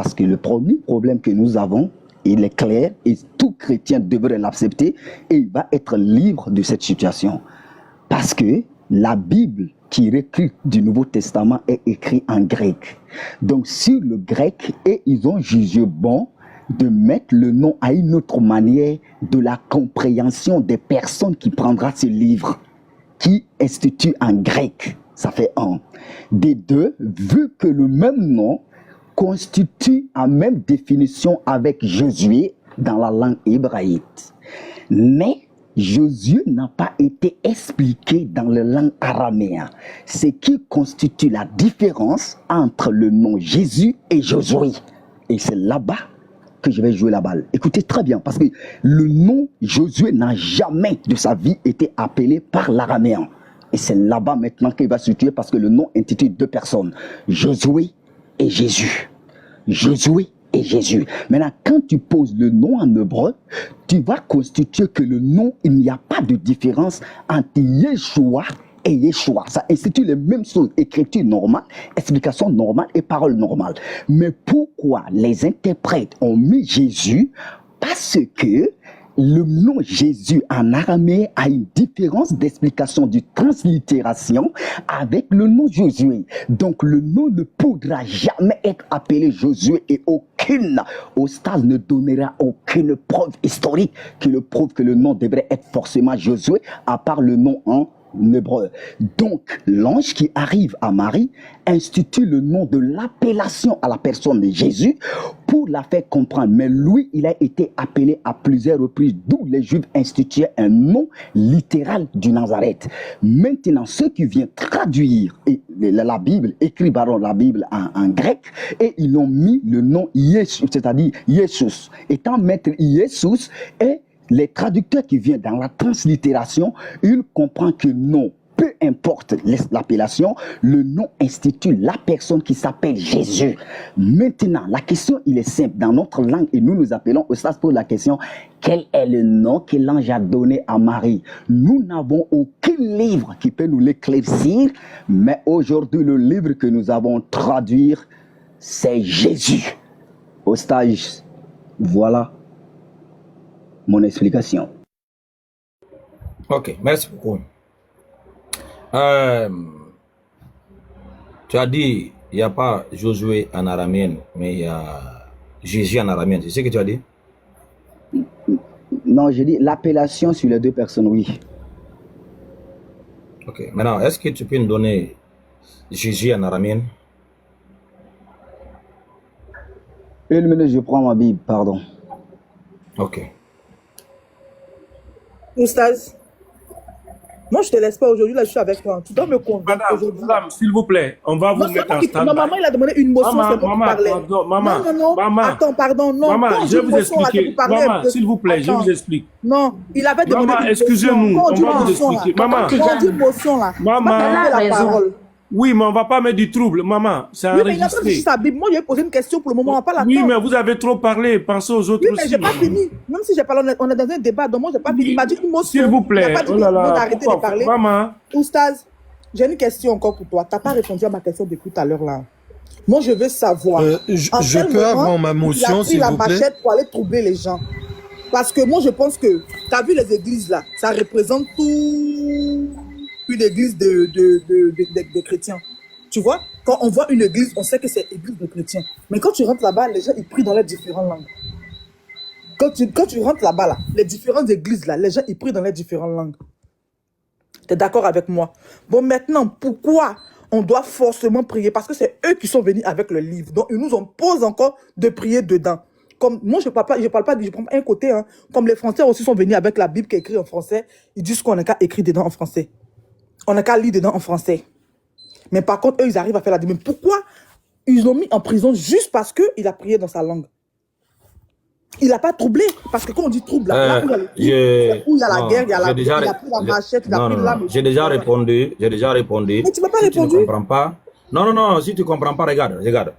parce que le premier problème que nous avons, il est clair et tout chrétien devrait l'accepter et il va être libre de cette situation. Parce que la Bible qui est écrite du Nouveau Testament est écrite en grec. Donc sur le grec, et ils ont jugé bon de mettre le nom à une autre manière de la compréhension des personnes qui prendra ce livre, qui institue en grec. Ça fait un. Des deux, vu que le même nom constitue en même définition avec Josué dans la langue hébraïque. Mais Josué n'a pas été expliqué dans la langue araméenne, ce qui constitue la différence entre le nom Jésus et Josué. Et c'est là-bas que je vais jouer la balle. Écoutez très bien, parce que le nom Josué n'a jamais de sa vie été appelé par l'araméen. Et c'est là-bas maintenant qu'il va se situer parce que le nom intitule deux personnes, Josué et Jésus. Josué et Jésus. Maintenant, quand tu poses le nom en hébreu, tu vas constituer que le nom, il n'y a pas de différence entre Yeshua et Yeshua. Ça institue les mêmes choses, écriture normale, explication normale et parole normale. Mais pourquoi les interprètes ont mis Jésus? Parce que le nom Jésus en araméen a une différence d'explication de translittération avec le nom Josué. Donc le nom ne pourra jamais être appelé Josué et aucune ostase ne donnera aucune preuve historique qui le prouve que le nom devrait être forcément Josué à part le nom en hébreu. Donc l'ange qui arrive à Marie institue le nom de l'appellation à la personne de Jésus pour la faire comprendre. Mais lui, il a été appelé à plusieurs reprises, d'où les Juifs instituaient un nom littéral du Nazareth. Maintenant, ceux qui viennent traduire la Bible, écrit par la Bible en grec, et ils ont mis le nom Jésus, c'est-à-dire Jésus. Étant maître Jésus, et les traducteurs qui viennent dans la translittération, ils comprennent que non, peu importe l'appellation, le nom institue la personne qui s'appelle Jésus. Maintenant, la question, il est simple. Dans notre langue, et nous appelons, ça se pose la question, quel est le nom que l'ange a donné à Marie? Nous n'avons aucun livre qui peut nous l'éclaircir, mais aujourd'hui, le livre que nous avons traduit, c'est Jésus. Au stage, voilà mon explication. Ok, merci beaucoup. Tu as dit, il n'y a pas Josué en araméen, mais il y a Jésus en araméen. C'est ce que tu as dit? Non, j'ai dit l'appellation sur les deux personnes, oui. Ok, maintenant, est-ce que tu peux nous donner Jésus en araméen? Une minute, je prends ma Bible, pardon. Ok. Oustaz, moi je te laisse pas aujourd'hui, là je suis avec toi. Tu dois me convaincre aujourd'hui. Madame, s'il vous plaît, on va vous mettre en stand. Non, maman, il a demandé une motion, c'est moi qui parlais. Pardon, maman, non, maman, attends, pardon, non. maman, je vais vous expliquer. Maman, s'il vous plaît, je vous explique. Non, il avait demandé Maman, une excusez-nous, motion. on va vous expliquer. Maman, Quand on dit motion là, maman, la parole. Oui, mais on va pas mettre du trouble, maman, c'est Oui, mais il a pas enregistré. dit sa Bible. Moi, je vais poser une question pour le moment, on va pas la Oui, mais vous avez trop parlé, pensez aux autres oui, mais aussi. j'ai pas fini. Même si j'ai parlé, on est dans un débat, donc moi j'ai pas fini. Il m'a dit une motion. S'il vous plaît, Il a pas dit oh là là, d'arrêter de parler. maman. Oustaz, j'ai une question encore pour toi. Tu n'as pas répondu à ma question depuis tout à l'heure là. Moi, je veux savoir. Je peux avoir ma motion, s'il vous plaît? Il a pris la machette pour aller troubler les gens. Parce que moi, je pense que, tu as vu les églises là, ça représente tout une église de chrétiens. Tu vois, quand on voit une église, on sait que c'est église de chrétiens. Mais quand tu rentres là-bas, les gens, ils prient dans les différentes langues. Quand tu rentres là-bas, là, les différentes églises, là, les gens, ils prient dans les différentes langues. Tu es d'accord avec moi? Bon, maintenant, pourquoi on doit forcément prier? Parce que c'est eux qui sont venus avec le livre. Donc, ils nous imposent encore de prier dedans. Comme moi, je prends pas un côté. Hein. Comme les Français aussi sont venus avec la Bible qui est écrite en français, ils disent qu'on n'a qu'à écrire dedans en français. On n'a qu'à lire dedans en français. Mais par contre, eux, ils arrivent à faire la demande. Pourquoi ils l'ont mis en prison juste parce qu'il a prié dans sa langue? Il n'a pas troublé. Parce que quand on dit trouble, là, où il y a la guerre, il a pris la machette, il a pris l'arme. J'ai déjà répondu. Mais tu ne m'as pas répondu. Tu ne comprends pas. Non, si tu ne comprends pas, regarde.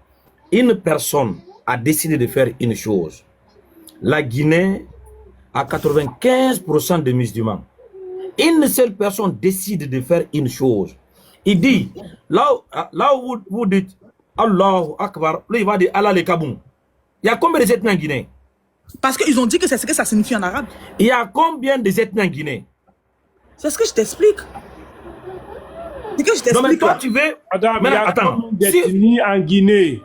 Une personne a décidé de faire une chose. La Guinée a 95% de musulmans. Une seule personne décide de faire une chose. Il dit, là où vous dites Allahu Akbar, là il va dire Allah le Kaboum. Il y a combien d'ethnies en Guinée? Parce qu'ils ont dit que c'est ce que ça signifie en arabe. Il y a combien d'ethnies en Guinée? C'est ce que je t'explique. C'est que je Non, mais t'explique. toi, tu veux... Madame, il y a attends. combien d'ethnies en Guinée?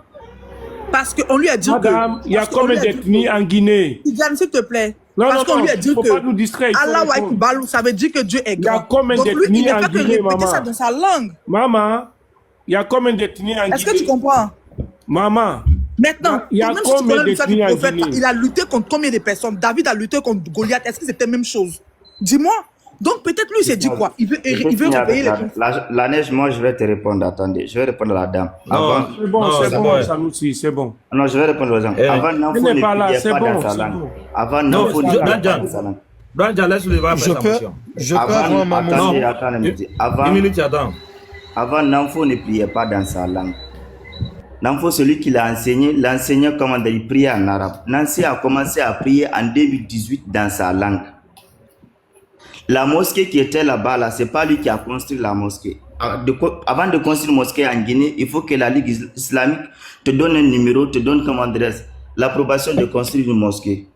Parce qu'on lui a dit Madame, il y a combien d'ethnies en Guinée? Tidiane, s'il te plaît. Non, Parce qu'on lui a il dit ne faut pas nous que distraire. Allah Akbar, ça veut dire que Dieu est Il y a grand. combien Donc lui, il d'ethnies ne en fait que Guinée, répéter ça maman? dans sa langue. Maman, il y a combien d'ethnies en Guinée? Est-ce que tu comprends? Maman, Maintenant, il y a même si tu combien connais le message du d'ethnies en prophète, Guinée? il a lutté contre combien de personnes? David a lutté contre Goliath. Est-ce que c'était la même chose? Dis-moi. Donc peut-être lui, il s'est dit quoi? Il veut repayer les gens. La neige, moi, je vais te répondre. Attendez, je vais répondre à la dame. Avant, c'est bon, Non, c'est c'est bon, bon. Sanusi, c'est bon. non, je vais répondre aux gens. Eh. Avant, Namfo Il ne n'est pas là, priait c'est pas bon, dans sa c'est langue. bon. Avant, Non, Namfo ne priait pas Danja, dans sa langue. Danja, laisse-le faire Je sa peux, motion. je peux avoir ma Attendez, motion. attendez, Une avant, minute, attends. avant, Namfo ne priait pas dans sa langue. Namfo, celui qui l'a enseigné, l'enseignant, comment dire, il priait en arabe. Nancy a commencé à prier en 2018 dans sa langue. La mosquée qui était là-bas, là, c'est pas lui qui a construit la mosquée. Avant de construire une mosquée en Guinée, il faut que la Ligue islamique te donne un numéro, te donne comme adresse l'approbation de construire une mosquée.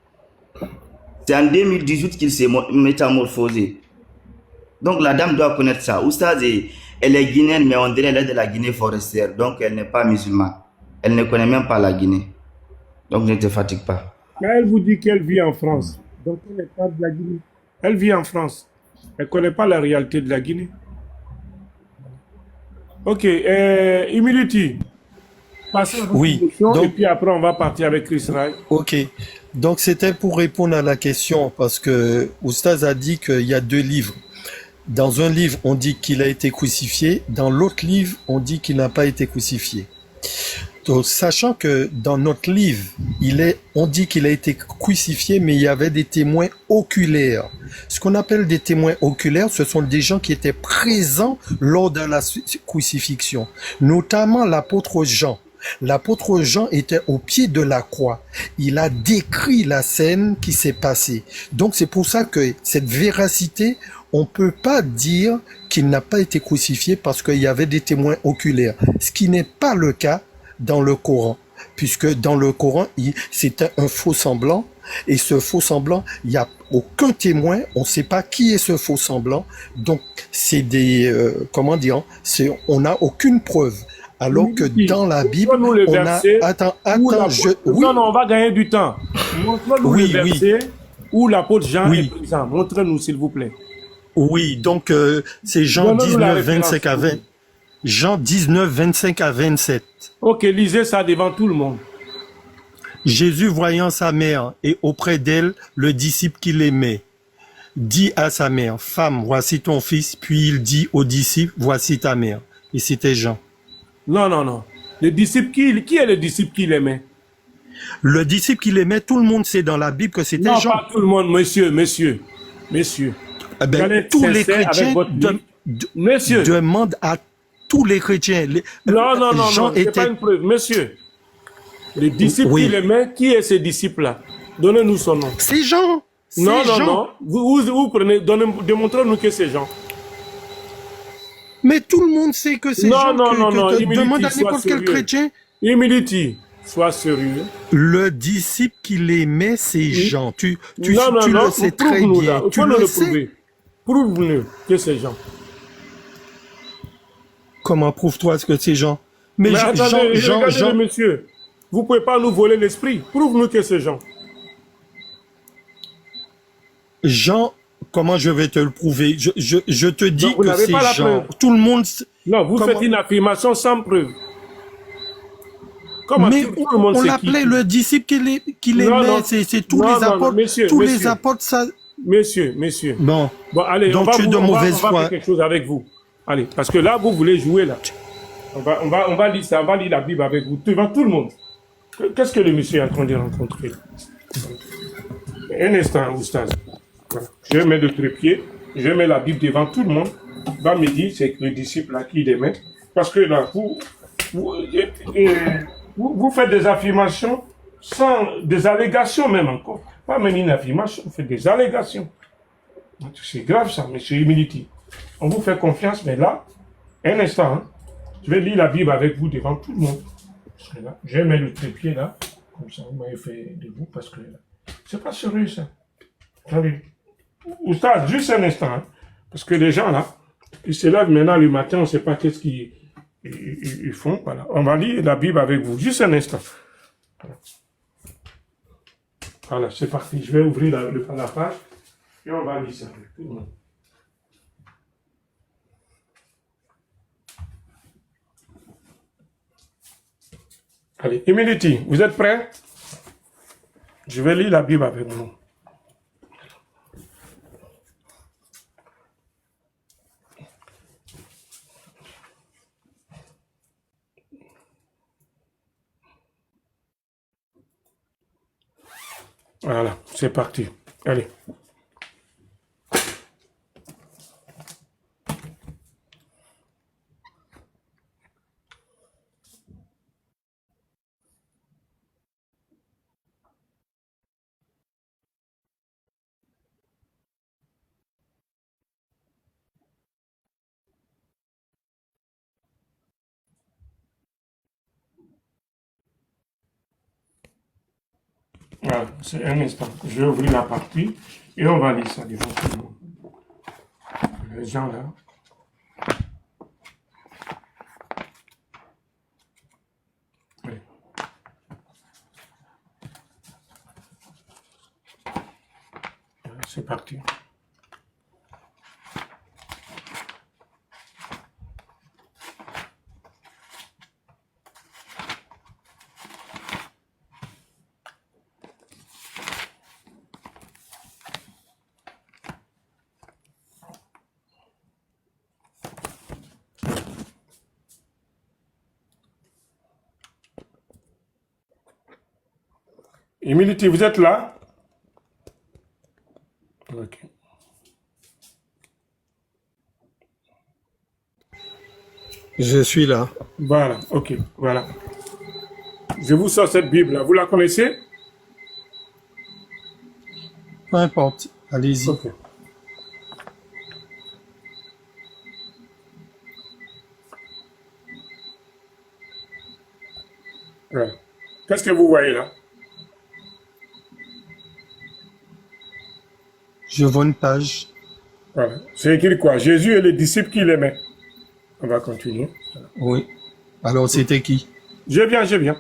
C'est en 2018 qu'il s'est métamorphosé. Donc la dame doit connaître ça. Oustaz, elle est guinéenne, mais on dirait qu'elle est de la Guinée forestière. Donc elle n'est pas musulmane. Elle ne connaît même pas la Guinée. Donc ne te fatigue pas. Mais elle vous dit qu'elle vit en France. Donc elle n'est pas de la Guinée. Elle vit en France. Elle ne connaît pas la réalité de la Guinée. Ok, Humility. Passez à votre Oui, question, donc- et puis après on va partir avec Chris Wright. Ok. Donc c'était pour répondre à la question parce que Oustaz a dit qu'il y a deux livres. Dans un livre, on dit qu'il a été crucifié. Dans l'autre livre, on dit qu'il n'a pas été crucifié. Donc, sachant que dans notre livre, on dit qu'il a été crucifié, mais il y avait des témoins oculaires. Ce qu'on appelle des témoins oculaires, ce sont des gens qui étaient présents lors de la crucifixion, notamment l'apôtre Jean. L'apôtre Jean était au pied de la croix. Il a décrit la scène qui s'est passée. Donc c'est pour ça que cette véracité, on peut pas dire qu'il n'a pas été crucifié parce qu'il y avait des témoins oculaires. Ce qui n'est pas le cas dans le Coran, puisque dans le Coran, c'était un faux semblant, et ce faux semblant, il n'y a aucun témoin, on ne sait pas qui est ce faux semblant, donc c'est des, on n'a aucune preuve. Alors que dans la Bible, Montre-nous le on a... verset Attends, oui. Non, on va gagner du temps. Montre-nous Oui, le verset où l'apôtre Jean Oui. est présent. Montre-nous, s'il vous plaît. Oui, donc c'est Jean Donne-nous la 19, 25 à 20. référence. Jean 19, 25 à 27. Ok, lisez ça devant tout le monde. Jésus, voyant sa mère et auprès d'elle le disciple qu'il aimait, dit à sa mère, femme, voici ton fils. Puis il dit au disciple, voici ta mère. Et c'était Jean. Non, non, non. Le disciple, qui est le disciple qu'il aimait? Le disciple qu'il aimait, tout le monde sait dans la Bible que c'était Non, Jean. pas tout le monde, monsieur. Eh ben, Vous allez être tous les sincère avec chrétiens votre livre. Monsieur. demandent à tous les chrétiens. Non, non, non, Jean non, c'est pas était... une preuve. Monsieur, le disciple Oui. qu'il aimait, qui est ce disciple-là? Donnez-nous son nom. C'est Jean. C'est Non, non, Jean. non. Vous prenez, démontrez-nous que c'est Jean. Mais tout le monde sait que c'est Non, Jean. non, non, non. Demande à Humility, n'importe sois quel sérieux. chrétien. Humility, sois sérieux. Le disciple qu'il aimait, c'est Jean. Tu le sais très prouve-nous bien. là. Tu Faut nous le le sais. prouver. Prouve-nous que c'est Jean. Comment prouve-toi ce que c'est Jean? Mais Mais attendez, regardez Jean, le monsieur. Vous pouvez pas nous voler l'esprit. Prouve-nous que c'est Jean. Jean, comment je vais te le prouver? Je te dis Donc, vous que n'avez c'est pas la Jean. preuve. Tout le monde... Non, vous Comment- faites une affirmation sans preuve. Comment Mais tout le monde on sait l'appelait qui? le disciple qu'il Non, aimait. non. C'est tous Non, les non, non, apôtres. monsieur, tous les monsieur. apôtres, ça... Monsieur. Bon. Bon, allez, Donc, on va, tu es de mauvaise on va foi. faire quelque chose avec vous. Allez, parce que là, vous voulez jouer là. On va lire ça, on va lire la Bible avec vous, devant tout le monde. Qu'est-ce que le monsieur est en train de rencontrer? Un instant, Oustaz. Voilà. Je mets le trépied, je mets la Bible devant tout le monde. Il va me dire, c'est le disciple là qui l'aimait. Parce que là, vous faites des affirmations sans des allégations même encore. Pas même une affirmation, vous faites des allégations. C'est grave ça, monsieur Humility. On vous fait confiance, mais là, un instant, hein, je vais lire la Bible avec vous devant tout le monde. Parce que là, je mets le trépied là, Comme ça, vous m'avez fait debout parce que c'est pas sérieux ça. Allez. Oustaz, juste un instant. Hein, parce que les gens là, ils se lèvent maintenant le matin, on ne sait pas qu'est-ce qu'ils ils font. Voilà. On va lire la Bible avec vous. Juste un instant. Voilà, c'est parti. Je vais ouvrir la page et on va lire ça avec tout le monde. Allez, Humility, vous êtes prêts? Je vais lire la Bible avec vous. Voilà, c'est parti. Allez. Voilà, c'est un instant. Je vais ouvrir la partie et on va lire ça devant tout le monde. Les gens là. Allez. Voilà, c'est parti. Humility, vous êtes là? Ok. Je suis là. Voilà, ok, voilà. Je vous sors cette Bible-là. Vous la connaissez? Peu importe. Allez-y. Ok. Voilà. Qu'est-ce que vous voyez là? Je vois une page. Voilà. C'est écrit quoi? Jésus et les disciples qui l'aimaient. On va continuer. Oui. Alors, c'était qui? Je viens.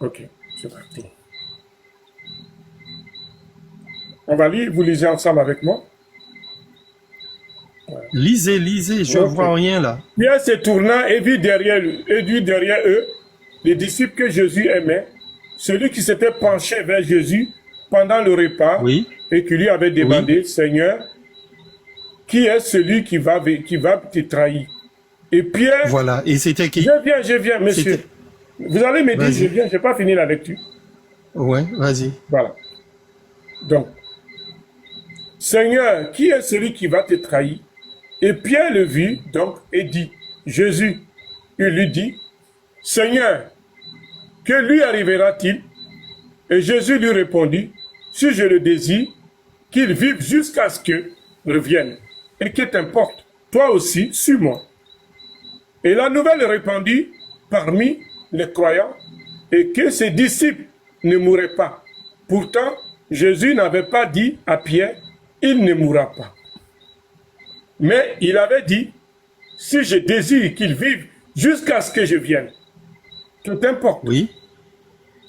Ok, c'est parti. On va lire, vous lisez ensemble avec moi. Lisez. Je Ok. vois rien là. Pierre se tourna et vit derrière eux les disciples que Jésus aimait, celui qui s'était penché vers Jésus pendant le repas Oui. et qui lui avait demandé, Seigneur, qui est celui qui va te trahir? Et Pierre, Voilà. Et c'était qui? je viens, monsieur. C'était- Vous allez me dire, Vas-y. je viens, je n'ai pas fini la lecture. Ouais, vas-y. Voilà. Donc, Seigneur, qui est celui qui va te trahir? Et Pierre le vit, donc, et dit, Jésus, il lui dit, Seigneur, que lui arrivera-t-il? Et Jésus lui répondit, si je le désire, qu'il vive jusqu'à ce que revienne. Et que t'importe, toi aussi, suis-moi. Et la nouvelle répandit parmi les croyants et que ses disciples ne mourraient pas. Pourtant, Jésus n'avait pas dit à Pierre, il ne mourra pas. Mais il avait dit, si je désire qu'il vive jusqu'à ce que je vienne, que t'importe. Oui.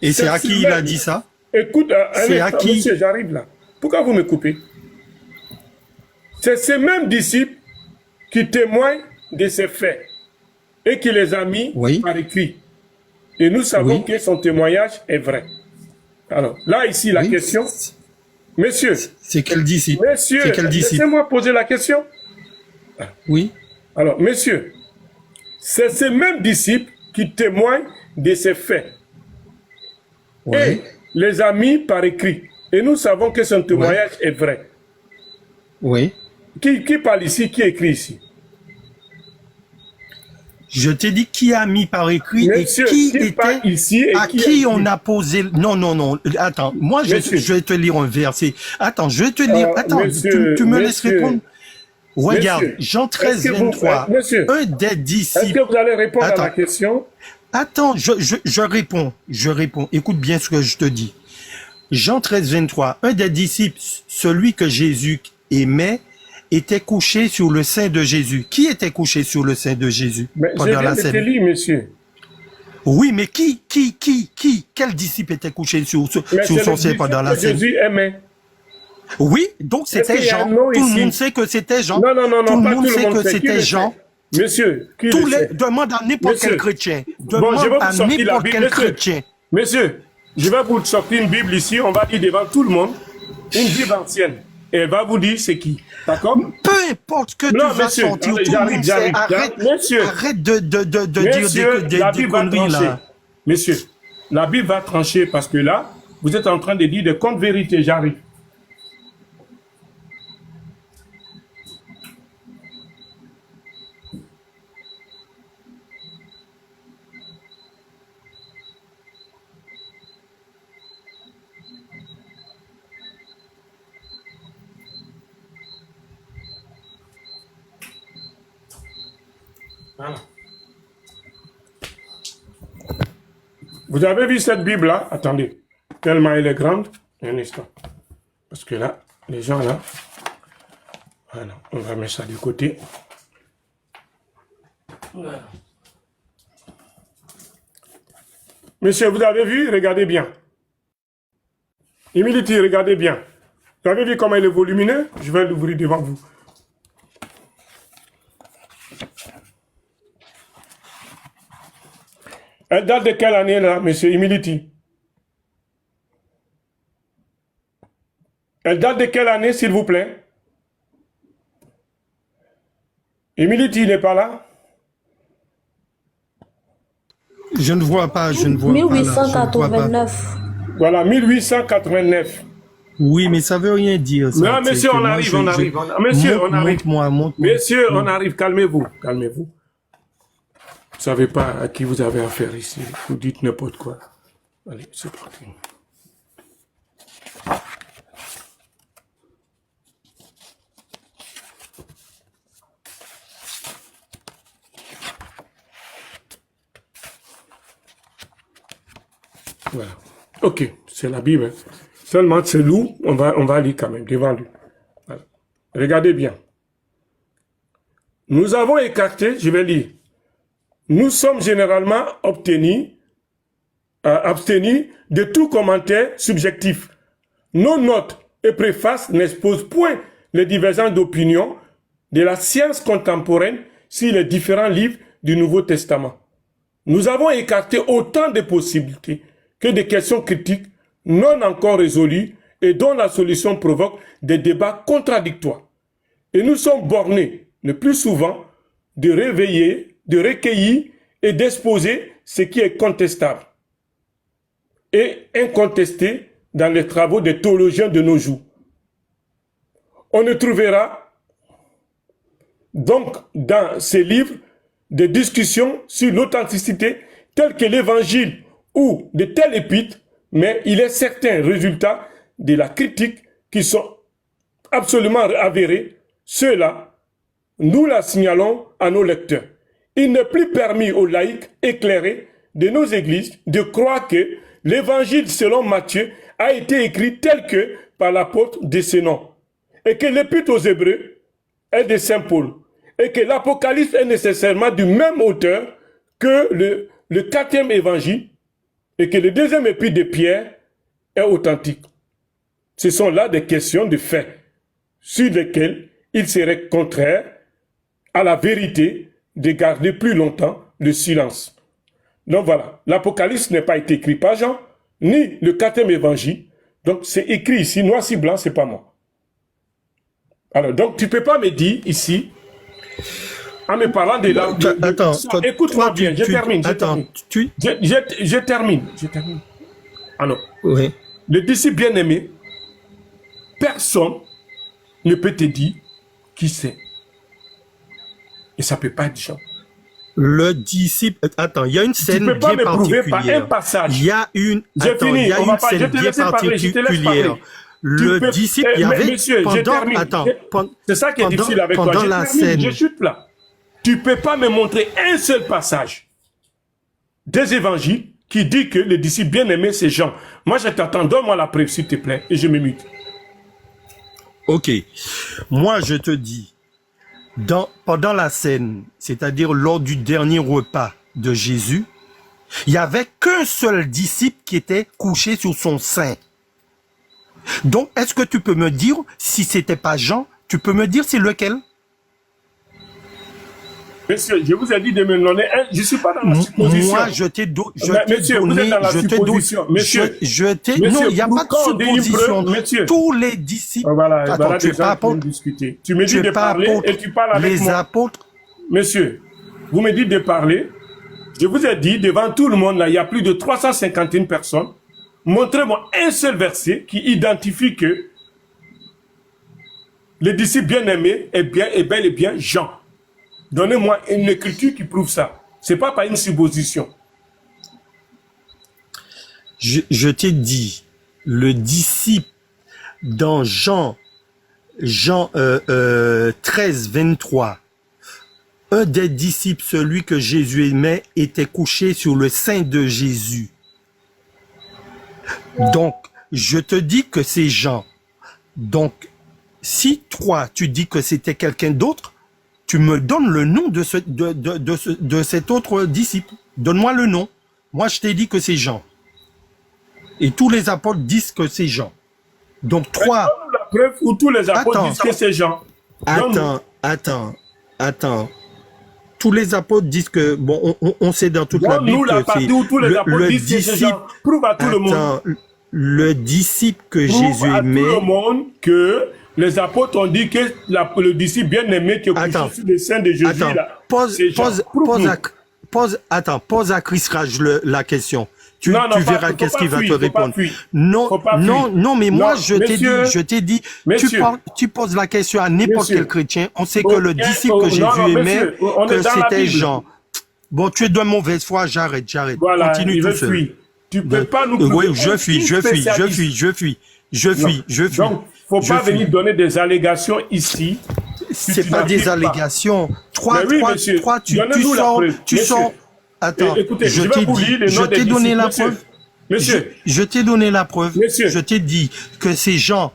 Et c'est à qui il a dit ça? Écoute, C'est à qui? monsieur, j'arrive là. Pourquoi vous me coupez? C'est ces mêmes disciples qui témoignent de ces faits et qui les a mis Oui. par écrit. Et nous savons Oui. que son témoignage est vrai. Alors, là, ici, la Oui. question. Messieurs, C'est quel disciple? messieurs, C'est quel disciple? laissez-moi poser la question. Oui. Alors, messieurs, c'est ces mêmes disciples qui témoignent de ces faits Oui. et les a mis par écrit. Et nous savons que son témoignage est vrai. Oui. Qui parle ici? Qui écrit ici? Je t'ai dit qui a mis par écrit Monsieur, et qui qui parle était ici et à qui qui a on écrit? a posé. Non. Attends, moi Monsieur. je vais te lire un verset. Attends, je vais te lire. Attends, monsieur, tu me laisses monsieur. répondre. Regarde, Monsieur, Jean 13, est-ce que vous- 23, monsieur, un des est-ce disciples... que vous allez répondre à la Attends. question? Attends, je réponds. Écoute bien ce que je te dis. Jean 13, 23, un des disciples, celui que Jésus aimait, était couché sur le sein de Jésus. Qui était couché sur le sein de Jésus Mais je pendant viens la de te scène? lire, monsieur. Oui, mais quel disciple était couché sur Mais c'est son le sein pendant la disciple que scène? Jésus aimait. Oui, donc c'était qu'il y a Jean. un nom Tout le ici? monde sait que c'était Jean. Non, non, non, Tout non, le pas monde tout le sait monde que sait. Qui c'était le Jean. sait? Monsieur, qui le sait? Demande à n'importe Monsieur. quel chrétien. Bon, Demande je vais à vous sortir la n'importe Bible. quel Monsieur, chrétien. monsieur, je vais vous sortir une Bible ici. On va lire devant tout le monde. Une Bible ancienne. Et elle va vous dire c'est qui. D'accord? Peu importe ce que Non, tu vas monsieur, sortir, allez, tout le j'arrive, monde sait. j'arrive. Arrête, Monsieur. arrête de dire Messieurs, la des Bible va conneries trancher. là. Messieurs, la Bible va trancher parce que là, vous êtes en train de dire des contes vérités. J'arrive. Voilà. Vous avez vu cette Bible-là? Attendez. Tellement elle est grande. Un instant. Parce que là, les gens là. Voilà. On va mettre ça du côté. Voilà. Monsieur, vous avez vu? Regardez bien. Humility, regardez bien. Vous avez vu comment il est volumineux? Je vais l'ouvrir devant vous. Elle date de quelle année là, monsieur Humility? Elle date de quelle année, s'il vous plaît? Humility, il n'est pas là? Je ne vois pas, je ne vois pas. là, je ne vois pas. 1889. Voilà, 1889. Oui, mais ça veut rien dire. Ça. Non, C'est monsieur, que on moi, arrive, on arrive. Monsieur, on arrive. Montre-moi. Messieurs, on arrive, calmez-vous, calmez-vous. Vous savez pas à qui vous avez affaire ici. Vous dites n'importe quoi. Allez, c'est parti. Voilà. Ok, c'est la Bible. Hein. Seulement, c'est lourd, on va lire quand même devant lui. Voilà. Regardez bien. Nous avons écarté, je vais lire. Nous sommes généralement abstenus de tout commentaire subjectif. Nos notes et préfaces n'exposent point les divergences d'opinion de la science contemporaine sur les différents livres du Nouveau Testament. Nous avons écarté autant de possibilités que de questions critiques non encore résolues et dont la solution provoque des débats contradictoires. Et nous sommes bornés, le plus souvent, de réveiller, de recueillir et d'exposer ce qui est contestable et incontesté dans les travaux des théologiens de nos jours. On ne trouvera donc dans ces livres des discussions sur l'authenticité telles que l'évangile ou de tels épîtres, mais il est certains résultats de la critique qui sont absolument avérés. Ceux-là, nous la signalons à nos lecteurs. Il n'est plus permis aux laïcs éclairés de nos églises de croire que l'évangile selon Matthieu a été écrit tel que par l'apôtre de ce nom, et que l'épître aux Hébreux est de Saint Paul, et que l'Apocalypse est nécessairement du même auteur que le quatrième évangile, et que le deuxième épître de Pierre est authentique. Ce sont là des questions de fait, sur lesquelles il serait contraire à la vérité de garder plus longtemps le silence. Donc voilà, l'Apocalypse n'a pas été écrit par Jean, ni le quatrième évangile. Donc c'est écrit ici, noir sur blanc, c'est pas moi. Alors donc tu peux pas me dire ici, en me parlant de là... Attends, écoute-moi bien, je termine. Je termine. Alors, oui. Le disciple bien-aimé, personne ne peut te dire qui c'est. Et ça peut pas être Jean. Le disciple... Attends, il y a une scène bien particulière. Par un passage. Il y a une... J'ai fini. Il y a une scène bien particulière. le disciple, il y avait monsieur, je pendant, termine. attends, C'est ça qui est difficile avec toi. pendant la scène. Je chute là. Tu peux pas me montrer un seul passage des évangiles qui dit que les disciples bien-aimés, c'est Jean. Moi, je t'attends. Donne-moi la preuve, s'il te plaît, et je me mute. Ok. Moi, je te dis, pendant la scène, c'est-à-dire lors du dernier repas de Jésus, il y avait qu'un seul disciple qui était couché sur son sein. Donc, est-ce que tu peux me dire, si c'était pas Jean, tu peux me dire c'est lequel? Monsieur, je vous ai dit de me donner un. Je ne suis pas dans la supposition. Moi, je t'ai donné. Monsieur, vous êtes dans la supposition. Monsieur, non, il n'y a pas de supposition. Monsieur. Tous les disciples. Voilà, Attends, voilà tu es pas apôtre. discuter. Tu me dis de parler et tu parles avec moi. Les apôtres. Monsieur, vous me dites de parler. Je vous ai dit, devant tout le monde, là, il y a plus de 351 personnes. Montrez-moi un seul verset qui identifie que le disciple bien-aimé est bel et bien Jean. Donnez-moi une écriture qui prouve ça. Ce n'est pas par une supposition. Je t'ai dit, le disciple dans Jean 13, 23, un des disciples, celui que Jésus aimait, était couché sur le sein de Jésus. Donc, je te dis que c'est Jean. Donc, si toi, tu dis que c'était quelqu'un d'autre, tu me donnes le nom de cet autre disciple. Donne-moi le nom. Moi, je t'ai dit que c'est Jean. Et tous les apôtres disent que c'est Jean. Donc, toi... La preuve où tous les apôtres disent que c'est Jean. Attends. Tous les apôtres disent que... Bon, on sait dans toute la Bible que c'est... Tous les apôtres disent que c'est Jean. Prouve à tout le monde. Le disciple que Jésus aimait... Prouve à tout le monde que... Les apôtres ont dit que le disciple bien-aimé qui est couché sur le sein de Jésus, pose à Chris Raj la question. Tu verras qu'est-ce qu'il va te répondre. Non, mais moi, je t'ai dit, tu poses la question à n'importe quel chrétien. On sait que le disciple que Jésus aimait, que c'était Jean. Bon, tu es de mauvaise foi, j'arrête. Voilà, continue tout seul. Tu peux pas nous Oui, je fuis. Donc, faut pas venir donner des allégations ici. C'est pas des allégations. Trois, tu sors. Attends, écoutez, je t'ai donné la preuve. Monsieur. Je t'ai donné la preuve. Monsieur. Je t'ai dit que c'est Jean.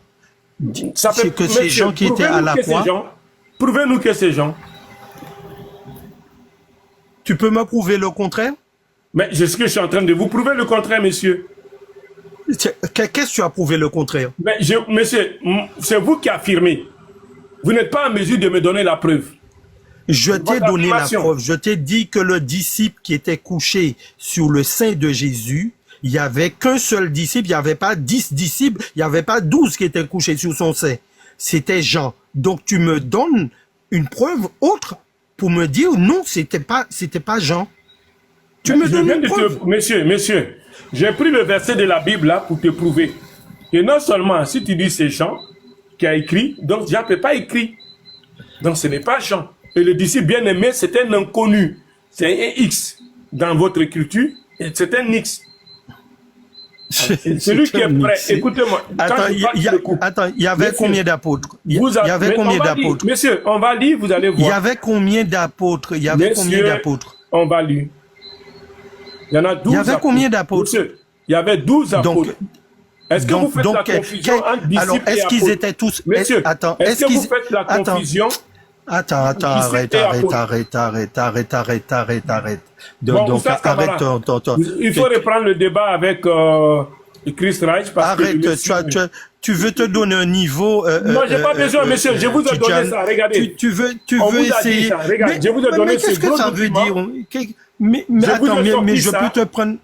C'est Jean qui était à la croix. Prouvez-nous que c'est Jean. Tu peux me prouver le contraire? Mais c'est ce que je suis en train de vous prouver le contraire, monsieur. Qu'est-ce que tu as prouvé le contraire? Mais monsieur, c'est vous qui affirmez. Vous n'êtes pas en mesure de me donner la preuve. Je t'ai donné la preuve. Je t'ai dit que le disciple qui était couché sur le sein de Jésus, il n'y avait qu'un seul disciple, il n'y avait pas 10 disciples, il n'y avait pas 12 qui étaient couchés sur son sein. C'était Jean. Donc tu me donnes une preuve autre pour me dire non, c'était pas Jean. Tu me donnes une preuve. Monsieur, j'ai pris le verset de la Bible là pour te prouver. Et non seulement, si tu dis c'est Jean qui a écrit, donc Jean ne peut pas écrire. Donc ce n'est pas Jean. Et le disciple bien-aimé, c'est un inconnu. C'est un X dans votre écriture, et c'est un X. Celui qui est prêt, écoutez-moi. Attends, il y avait combien d'apôtres? Il y avait combien d'apôtres? Monsieur, on va lire, vous allez voir. Il y avait combien d'apôtres? On va lire. Il y en a 12 apôtres. Il y avait combien d'apôtres? Il y avait 12 apôtres. Est-ce que vous faites la confusion entre disciples alors, est-ce qu'ils étaient tous... Monsieur, est-ce que vous faites la confusion? Attends, arrête. Donc, arrête. Il faut reprendre le débat avec Chris Reich. Arrête, tu veux te donner un niveau... non, j'ai pas besoin, monsieur, je vous ai donné ça, regardez. Tu veux essayer... Regarde, je vous ai donné mais qu'est-ce que ça veut dire? Mais attends, mais je peux te prendre...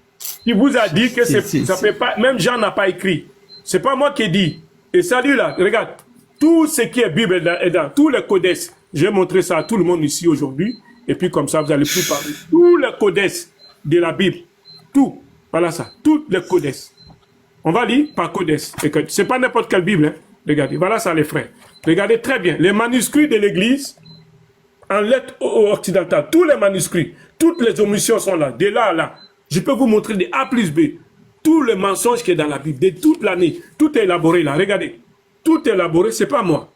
Il vous a dit que ça fait pas... Même Jean n'a pas écrit. C'est pas moi qui ai dit. Et salut là, regarde. Tout ce qui est Bible est dans tous les codex. Je vais montrer ça à tout le monde ici aujourd'hui. Et puis comme ça, vous allez plus parler. Tous les codex de la Bible. Tout. Voilà ça. Tous les codex. On va lire par codex. C'est pas n'importe quelle Bible. Hein. Regardez. Voilà ça les frères. Regardez très bien. Les manuscrits de l'Église en lettres occidentales. Tous les manuscrits. Toutes les omissions sont là. De là à là. Je peux vous montrer des A plus B. tout le mensonge qui est dans la Bible, de toute l'année, tout est élaboré là. Regardez, tout est élaboré, c'est pas moi.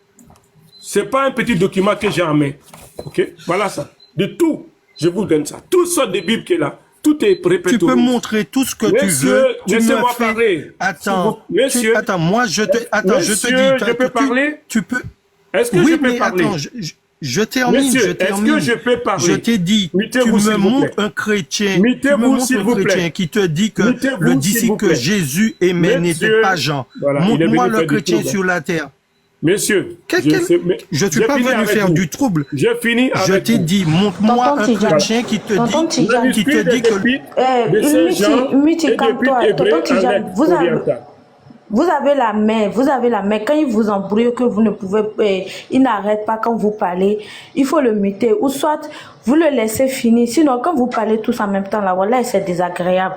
C'est pas un petit document que j'ai en main. Ok, voilà ça. De tout, je vous donne ça. Toutes sortes de Bibles qui est là. Tout est répété. Tu peux montrer tout ce que Monsieur, tu veux. laissez-moi parler. Attends, monsieur, attends, moi je te, attends, je te dis, je peux parler? Tu peux. Est-ce que Oui, je peux mais parler? attends, je termine, Monsieur, je termine. est-ce que je peux parler? Je t'ai dit, tu Mettez-vous, s'il me vous montres plaît. un chrétien, Mettez-vous, s'il vous plaît. chrétien qui te dit que Mettez-vous, le s'il disciple vous que plaît. Jésus aimait Monsieur, n'était pas Jean. voilà, il est Montre-moi venu le faire du chrétien trouble. sur la terre. Monsieur, Je suis pas venu faire du trouble. J'ai fini Je avec t'ai vous. dit, montre-moi Tonton un Tidjane. chrétien qui te Tonton dit, Tidjane. qui te dit que de Saint-Jean Miti, et calme-toi. depuis hébreu Tonton en Tidjane, lettres vous avez, orientales. vous avez la main. Quand il vous embrouille, que vous ne pouvez, il n'arrête pas quand vous parlez, il faut le muter. Ou soit, vous le laissez finir. Sinon, quand vous parlez tous en même temps, là, voilà, c'est désagréable.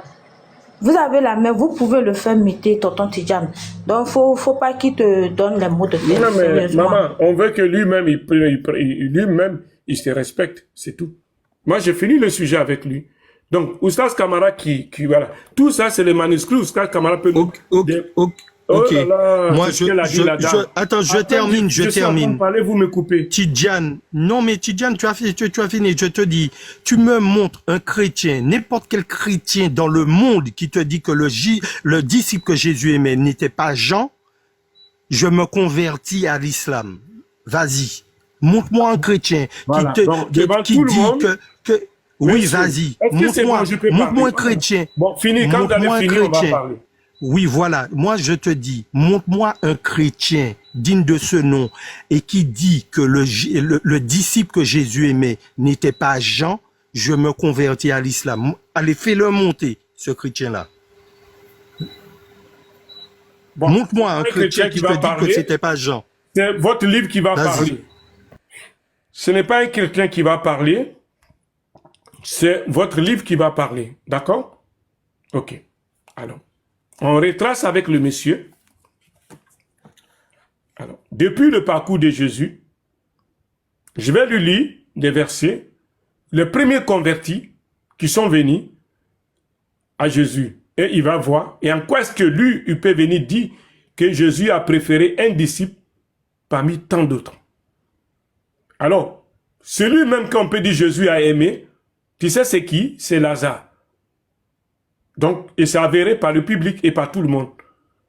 Vous avez la main, vous pouvez le faire muter, Tonton Tidjane. Donc, faut pas qu'il te donne les mots de tête. Non, mais sérieusement. maman, on veut que lui-même, il se respecte, c'est tout. Moi, j'ai fini le sujet avec lui. Donc, Oustaz Kamara voilà. Tout ça, c'est les manuscrits. Oustaz Kamara peut nous... Ok. Oh là là, Moi, c'est ce qu'elle a dit, la dame. attends, je Après, termine. je suis en train de parler, vous me coupez. Tidjane, non mais Tidjane, tu as fini, je te dis, tu me montres un chrétien, n'importe quel chrétien dans le monde qui te dit que le disciple que Jésus aimait n'était pas Jean, je me convertis à l'islam. Vas-y, montre-moi un chrétien Voilà. Donc, devant qui tout le dit monde, que oui, monsieur, vas-y, est-ce que c'est bon, je peux montre-moi un parler? chrétien. Bon, fini, quand vous allez Montre-moi un finir, on va chrétien. parler. Oui, voilà. Moi, je te dis, montre-moi un chrétien digne de ce nom et qui dit que le disciple que Jésus aimait n'était pas Jean, je me convertis à l'islam. Allez, fais-le monter, ce chrétien-là. Bon, montre-moi un chrétien qui te dit que c'était pas Jean. C'est votre livre qui va Vas-y. parler. Ce n'est pas un chrétien qui va parler, c'est votre livre qui va parler. D'accord? Ok. Alors, on retrace avec le monsieur. Alors, depuis le parcours de Jésus, je vais lui lire des versets. Les premiers convertis qui sont venus à Jésus. Et il va voir. Et en quoi est-ce que lui, il peut venir dire que Jésus a préféré un disciple parmi tant d'autres. Alors, celui même qu'on peut dire Jésus a aimé, tu sais c'est qui? C'est Lazare. Donc, et c'est avéré par le public et par tout le monde.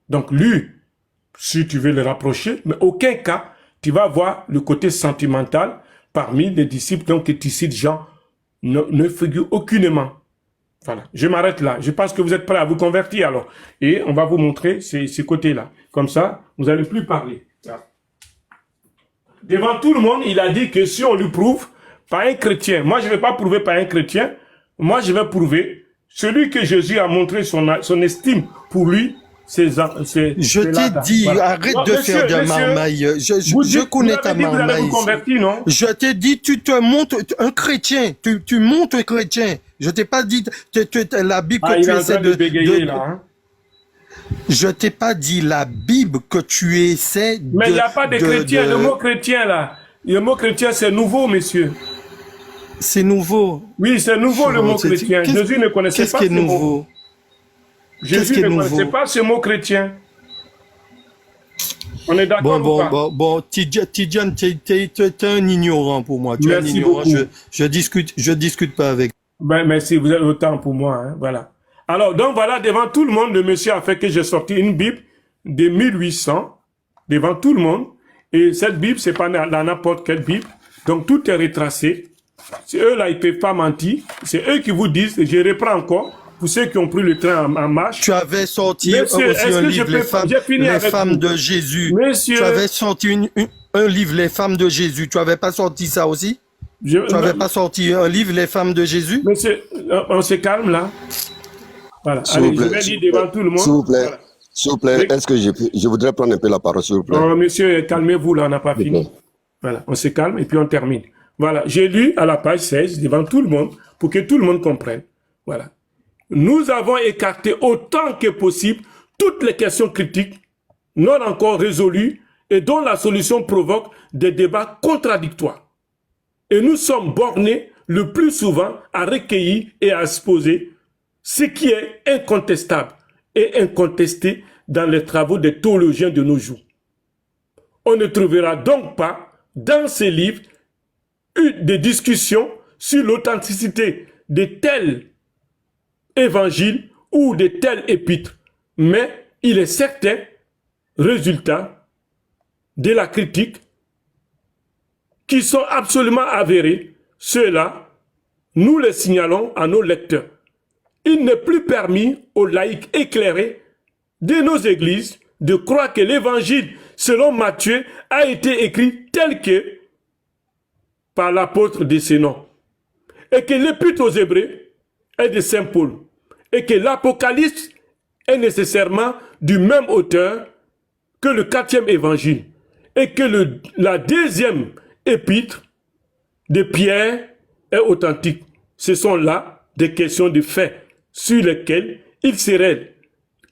Donc, lui, si tu veux le rapprocher, mais aucun cas, tu vas voir le côté sentimental parmi les disciples, donc que tu cites Jean, ne figure aucunement. Voilà, je m'arrête là. Je pense que vous êtes prêts à vous convertir alors. Et on va vous montrer ces côtés-là. Comme ça, vous n'allez plus parler. Voilà. Devant tout le monde, il a dit que si on lui prouve par un chrétien, moi je ne vais pas prouver par un chrétien, moi je vais prouver celui que Jésus a montré son estime pour lui, je t'ai dit, arrête de faire de marmaille. Je connais ta marmaille. Non? Je t'ai dit, tu te montres un chrétien. Tu montres un chrétien. Je t'ai pas dit la Bible que tu essaies de bégayer là. Hein? Je t'ai pas dit la Bible que tu essaies de... Mais il n'y a pas de chrétien. Le mot chrétien là. Le mot chrétien c'est nouveau, messieurs. C'est nouveau. Oui, c'est nouveau le mot chrétien. Jésus ne connaissait pas ce mot. Qu'est-ce qui est nouveau? Jésus ne connaissait pas ce mot chrétien. On est d'accord ou pas? Bon, Tidjane, t'es un ignorant pour moi. Tu es un ignorant. Je discute pas avec. Ben, merci, vous êtes autant pour moi, hein, voilà. Alors, donc voilà, devant tout le monde, le monsieur a fait que j'ai sorti une Bible de 1800, devant tout le monde. Et cette Bible, c'est pas dans n'importe quelle Bible. Donc, tout est retracé. C'est eux là, ils peuvent pas mentir. C'est eux qui vous disent, je reprends encore, pour ceux qui ont pris le train en marche. Tu avais sorti aussi un livre, Les femmes de Jésus. Monsieur, tu avais sorti un livre, Les femmes de Jésus. Tu avais pas sorti ça aussi? Tu avais pas sorti un livre, Les femmes de Jésus? Monsieur, on se calme là. Voilà. Allez, je vais dire devant tout le monde. S'il vous plaît, voilà. S'il vous plaît, est-ce que je voudrais prendre un peu la parole, s'il vous plaît? Oh, monsieur, calmez-vous là, on n'a pas fini. Voilà, on se calme et puis on termine. Voilà, j'ai lu à la page 16 devant tout le monde pour que tout le monde comprenne. Voilà. Nous avons écarté autant que possible toutes les questions critiques non encore résolues et dont la solution provoque des débats contradictoires. Et nous sommes bornés le plus souvent à recueillir et à exposer ce qui est incontestable et incontestée dans les travaux des théologiens de nos jours. On ne trouvera donc pas dans ces livres des discussions sur l'authenticité de tels évangiles ou de tels épîtres, mais il est certain, résultat de la critique, qui sont absolument avérés, ceux-là, nous les signalons à nos lecteurs. Il n'est plus permis aux laïcs éclairés de nos églises de croire que l'évangile selon Matthieu a été écrit tel que par l'apôtre de ce nom, et que l'épître aux Hébreux est de Saint Paul, et que l'Apocalypse est nécessairement du même auteur que le 4e évangile, et que la 2e épître de Pierre est authentique. Ce sont là des questions de fait sur lesquelles il serait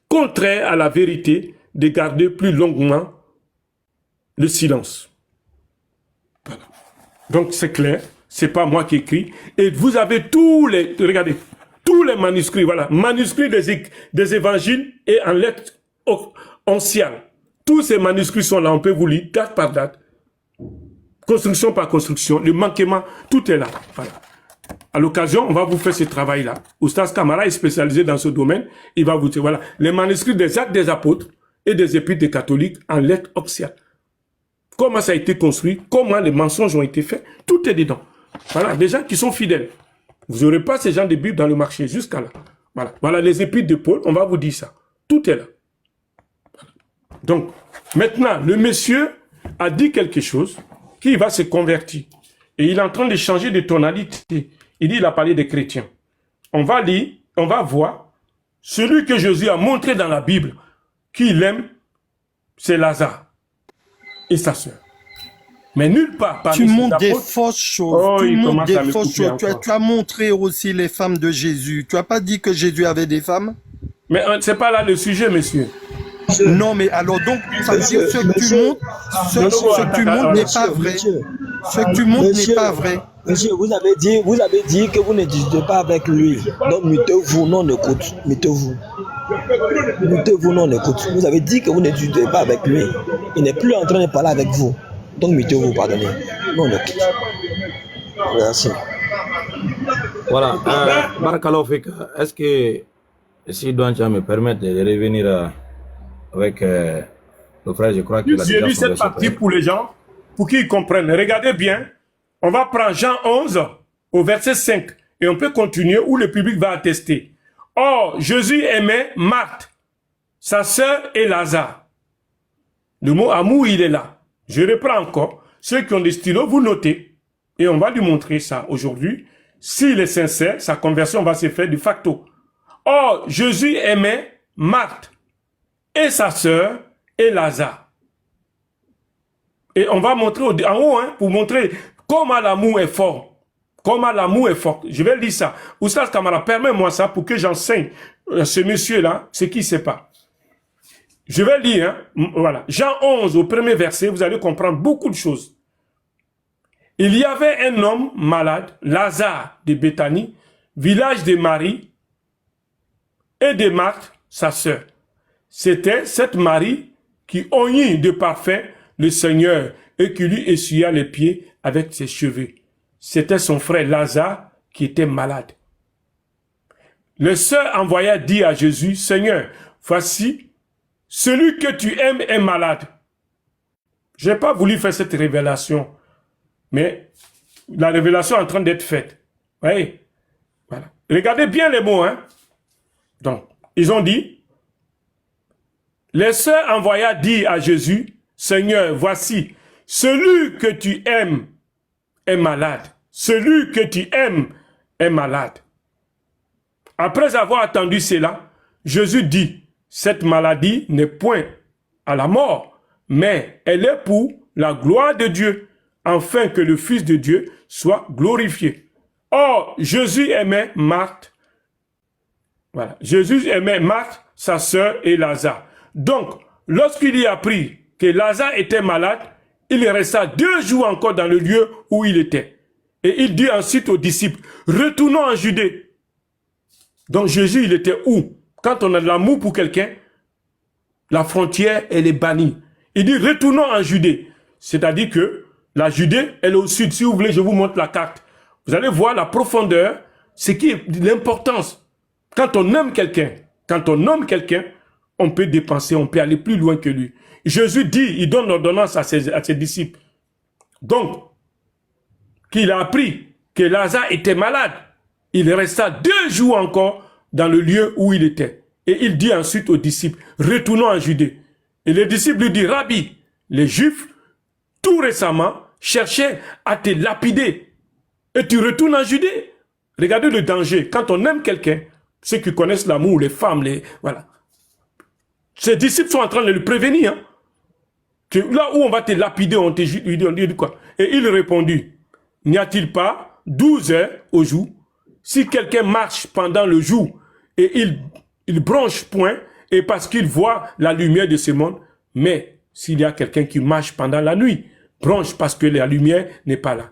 contraire à la vérité de garder plus longuement le silence. Voilà. Donc c'est clair, c'est pas moi qui écris. Et vous avez regardez, tous les manuscrits, voilà, manuscrits des évangiles et en lettres anciennes. Tous ces manuscrits sont là, on peut vous lire date par date, construction par construction, le manquement, tout est là. Voilà. À l'occasion, on va vous faire ce travail-là. Oustaz Kamara est spécialisé dans ce domaine. Il va vous dire, voilà, les manuscrits des Actes des Apôtres et des Épîtres des catholiques en lettres anciennes. Comment ça a été construit, comment les mensonges ont été faits, tout est dedans. Voilà, des gens qui sont fidèles. Vous n'aurez pas ces gens de Bible dans le marché jusqu'à là. Voilà, voilà les Épîtres de Paul, on va vous dire ça. Tout est là. Voilà. Donc, maintenant, le monsieur a dit quelque chose qui va se convertir. Et il est en train de changer de tonalité. Il dit, il a parlé des chrétiens. On va lire, on va voir, celui que Jésus a montré dans la Bible, qu'il aime, c'est Lazare et sa sœur. Mais nulle part parmi Tu ces montres des apôtres- fausses choses. Oh, tu il montres commence des à me fausses couper choses. encore. Tu as montré aussi les femmes de Jésus. Tu n'as pas dit que Jésus avait des femmes? Mais c'est pas là le sujet, monsieur. Non, mais alors donc, ça veut dire ce que tu montres, ce que tu montres n'est pas vrai. Ce que tu montres n'est pas vrai. Monsieur, vous avez dit que vous ne discutez pas avec lui. Donc, mutez-vous, non, on écoute. Mutez-vous. Mutez-vous, non, on écoute. Vous avez dit que vous ne discutez pas avec lui. Il n'est plus en train de parler avec vous. Donc, mutez-vous, pardonnez. Non, on écoute. Merci. Voilà. Barakallahu Fik, est-ce que si Douancha me permet de revenir avec le frère, je crois qu'il a J'ai déjà lu son cette verset partie prêt. pour les gens, pour qu'ils comprennent. Regardez bien. On va prendre Jean 11 au verset 5 et on peut continuer où le public va attester. Or, Jésus aimait Marthe, sa sœur et Lazare. Le mot amour, il est là. Je reprends encore. Ceux qui ont des stylos, vous notez. Et on va lui montrer ça aujourd'hui. S'il est sincère, sa conversion va se faire de facto. Or, Jésus aimait Marthe et sa sœur et Lazare. Et on va montrer en haut, hein, pour montrer comment l'amour est fort. Comment l'amour est fort. Je vais lire ça. Oustaz Kamara, permets-moi ça pour que j'enseigne à ce monsieur-là ce qu'il ne sait pas. Je vais lire, hein, voilà. Jean 11, au premier verset, vous allez comprendre beaucoup de choses. Il y avait un homme malade, Lazare de Béthanie, village de Marie et de Marthe, sa sœur. C'était cette Marie qui oignit de parfum le Seigneur et qui lui essuya les pieds avec ses cheveux. C'était son frère Lazare qui était malade. Le sœur envoya dire à Jésus, Seigneur, voici, celui que tu aimes est malade. Je n'ai pas voulu faire cette révélation, mais la révélation est en train d'être faite. Oui. Voilà. Regardez bien les mots, hein. Donc, ils ont dit, les sœurs envoya dire à Jésus, Seigneur, voici, celui que tu aimes est malade. Celui que tu aimes est malade. Après avoir entendu cela, Jésus dit, cette maladie n'est point à la mort, mais elle est pour la gloire de Dieu, afin que le Fils de Dieu soit glorifié. Or, Jésus aimait Marthe. Voilà. Jésus aimait Marthe, sa sœur et Lazare. Donc, lorsqu'il y apprit que Lazare était malade, il resta 2 jours encore dans le lieu où il était. Et il dit ensuite aux disciples, retournons en Judée. Donc Jésus, il était où quand on a de l'amour pour quelqu'un, la frontière, elle est bannie. Il dit, retournons en Judée. C'est-à-dire que la Judée, elle est au sud. Si vous voulez, je vous montre la carte. Vous allez voir la profondeur, ce qui est l'importance. Quand on aime quelqu'un, on peut dépenser, on peut aller plus loin que lui. Jésus dit, il donne l'ordonnance à ses disciples. Donc, qu'il a appris que Lazare était malade. Il resta 2 jours encore dans le lieu où il était. Et il dit ensuite aux disciples, retournons en Judée. Et les disciples lui disent, Rabbi, les Juifs, tout récemment, cherchaient à te lapider. Et tu retournes en Judée. Regardez le danger. Quand on aime quelqu'un, ceux qui connaissent l'amour, les femmes, voilà. Ses disciples sont en train de le prévenir. Hein, que là où on va te lapider, on dit quoi? Et il répondit, n'y a-t-il pas 12 heures au jour? Si quelqu'un marche pendant le jour et il bronche point, et parce qu'il voit la lumière de ce monde, mais s'il y a quelqu'un qui marche pendant la nuit, bronche parce que la lumière n'est pas là.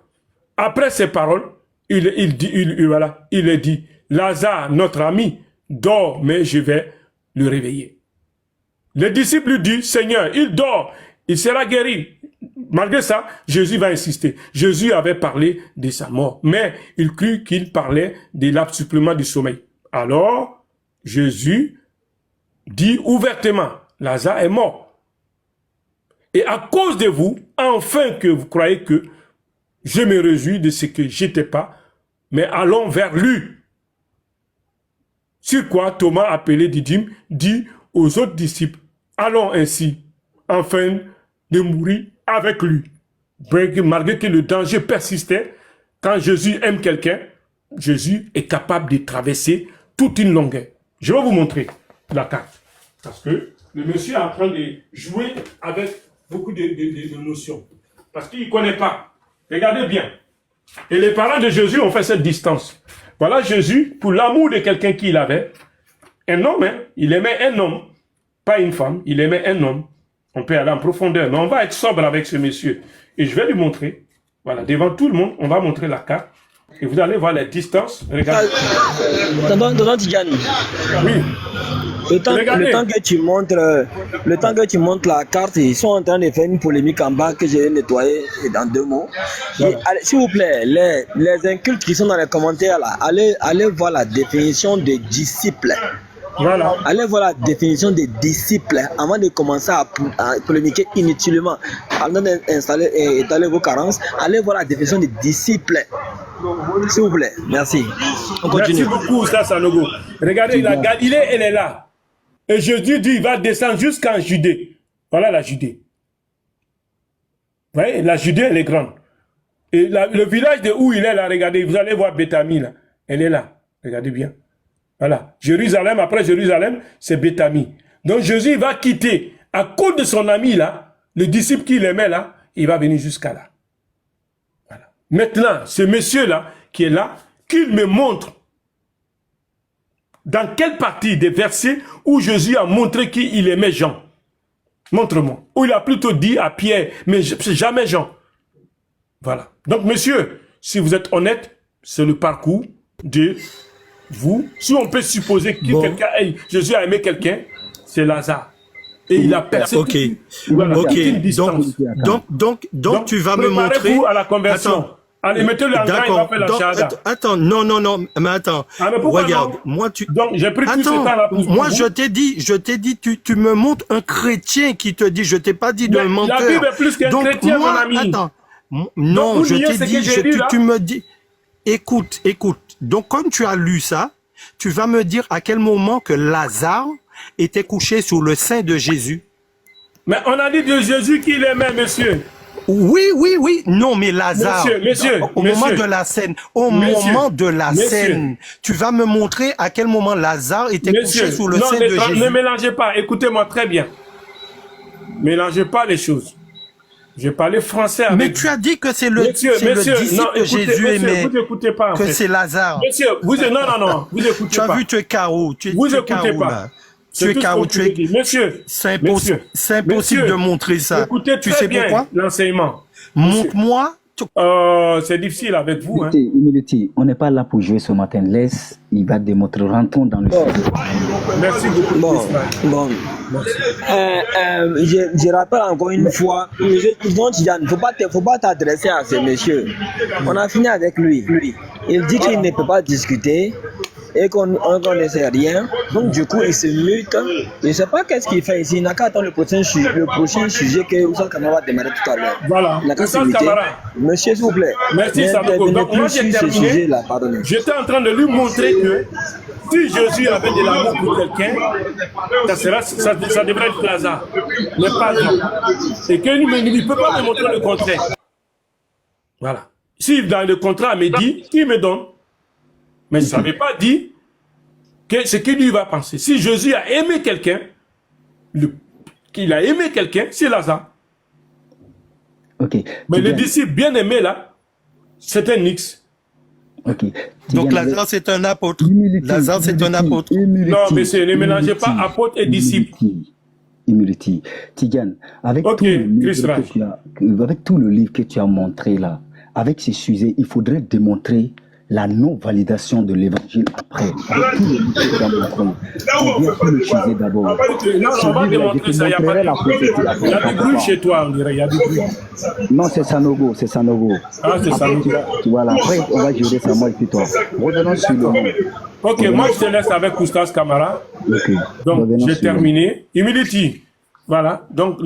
Après ces paroles, il a dit, Lazare, notre ami, dort, mais je vais le réveiller. Les disciples lui disent, Seigneur, il dort, il sera guéri. Malgré ça, Jésus va insister. Jésus avait parlé de sa mort, mais il crut qu'il parlait de l'assouplissement du sommeil. Alors, Jésus dit ouvertement, Lazare est mort. Et à cause de vous, enfin que vous croyez que je me réjouis de ce que j'étais pas, mais allons vers lui. Sur quoi Thomas, appelé Didyme, dit aux autres disciples, allons ainsi, afin de mourir avec lui. Malgré que le danger persistait, quand Jésus aime quelqu'un, Jésus est capable de traverser toute une longueur. Je vais vous montrer la carte. Parce que le monsieur est en train de jouer avec beaucoup de notions. Parce qu'il ne connaît pas. Regardez bien. Et les parents de Jésus ont fait cette distance. Voilà Jésus, pour l'amour de quelqu'un qu'il avait, un homme, hein, il aimait un homme, pas une femme, il aimait un homme. On peut aller en profondeur, mais on va être sobre avec ce monsieur. Et je vais lui montrer, voilà, devant tout le monde, on va montrer la carte. Et vous allez voir les distances. Regardez. Tonton Tidjani. Oui. Le temps que tu montres la carte, ils sont en train de faire une polémique en bas que j'ai nettoyée dans 2 mots. S'il vous plaît, les incultes qui sont dans les commentaires là, allez voir la définition des disciples. Voilà. Allez voir la définition des disciples avant de commencer à polémiquer inutilement. Avant d'étaler vos carences, allez voir la définition des disciples. S'il vous plaît, merci. On continue. Merci beaucoup, Sanogo. Regardez, la Galilée, elle est là. Et Jésus dit, il va descendre jusqu'en Judée. Voilà la Judée. Vous voyez, la Judée, elle est grande. Et le village de où il est là, regardez, vous allez voir Béthanie là. Elle est là. Regardez bien. Voilà. Jérusalem, après Jérusalem, c'est Béthanie. Donc Jésus va quitter, à cause de son ami là, le disciple qu'il aimait là, il va venir jusqu'à là. Voilà. Maintenant, ce monsieur-là, qui est là, qu'il me montre dans quelle partie des versets où Jésus a montré qu'il aimait Jean. Montre-moi. Où il a plutôt dit à Pierre, mais c'est jamais Jean. Voilà. Donc, monsieur, si vous êtes honnête, c'est le parcours de vous. Si on peut supposer que Jésus a aimé quelqu'un, c'est Lazare. Et il a persécuté. Voilà, donc tu vas me montrer. À la conversion. Attends. Allez, mettez-le en grand, il va faire la shahada. Attends, non, mais attends. Mais regarde, non? moi tu. Donc, j'ai pris tout ce temps là pour moi, je t'ai dit, tu me montres un chrétien qui te dit, je t'ai pas dit de menteur. La Bible est plus qu'un chrétien, mon ami. Attends. Non, je t'ai dit, tu me dis. Écoute. Donc, comme tu as lu ça, tu vas me dire à quel moment que Lazare était couché sur le sein de Jésus. Mais on a dit de Jésus qu'il aimait, monsieur. Oui. Non, mais Lazare, au moment de la scène, tu vas me montrer à quel moment Lazare était couché sous le sein de Jésus. Ne mélangez pas, écoutez-moi très bien. Mélangez pas les choses. Je parlais français avec Mais tu as dit que c'est le disciple que Jésus aimait, vous écoutez pas, que c'est Lazare. Monsieur, vous écoutez tu as vu, tu es KO. Vous écoutez pas. Tu es KO, Monsieur, c'est impossible de montrer ça. Écoutez tu sais bien pourquoi l'enseignement. Montre-moi C'est difficile avec vous. Hein. Humility, on n'est pas là pour jouer ce matin. Laisse, il va démontrer. Rentrons dans le sujet. Merci beaucoup. Bon. Je rappelle encore une fois, donc il ne faut pas t'adresser à ce monsieur. On a fini avec lui. Il dit qu'il ne peut pas discuter et qu'on ne sait rien. Donc du coup, il se mute. Je ne sais pas qu'est-ce qu'il fait ici. Il n'a qu'à attendre le prochain sujet que Oussad Kamara va démarrer tout à l'heure. Voilà. Oussad Kamara. Monsieur, s'il vous plaît. Merci, Sanogo. Donc moi, j'ai terminé. J'étais en train de lui montrer que si Jésus avait de l'amour pour quelqu'un, ça devrait être Plaza, mais pas non. Et qu'il ne peut pas me montrer le contraire. Voilà. Si dans le contrat me dit, il me donne. Mais ça ne veut pas dire que ce qu'il lui va penser. Si Jésus a aimé quelqu'un, qu'il a aimé quelqu'un, c'est Lazare. Okay. Mais le disciple bien aimé là, c'est un X. Okay. Donc Lazare c'est un apôtre. Lazare c'est un apôtre. Non, mais ne mélangez pas apôtre et disciple. Humility. Tidiane, avec tout le livre que tu as montré là, avec ces sujets, il faudrait démontrer la non-validation de l'évangile après. Avec tout le livre que tu as montré. On vient sur le sujet d'abord. Non, on va démontrer ça, il y a pas de... Il y a du bruit chez toi, on dirait, il y a du bruit. Non, c'est Sanogo, c'est Sanogo. Ah, c'est Sanogo. Voilà, après, on va gérer ça, moi et puis toi. Revenons sur le monde. Ok, moi je te laisse avec Oustaz Kamara. Okay. Donc, j'ai terminé. Humility. Voilà, donc...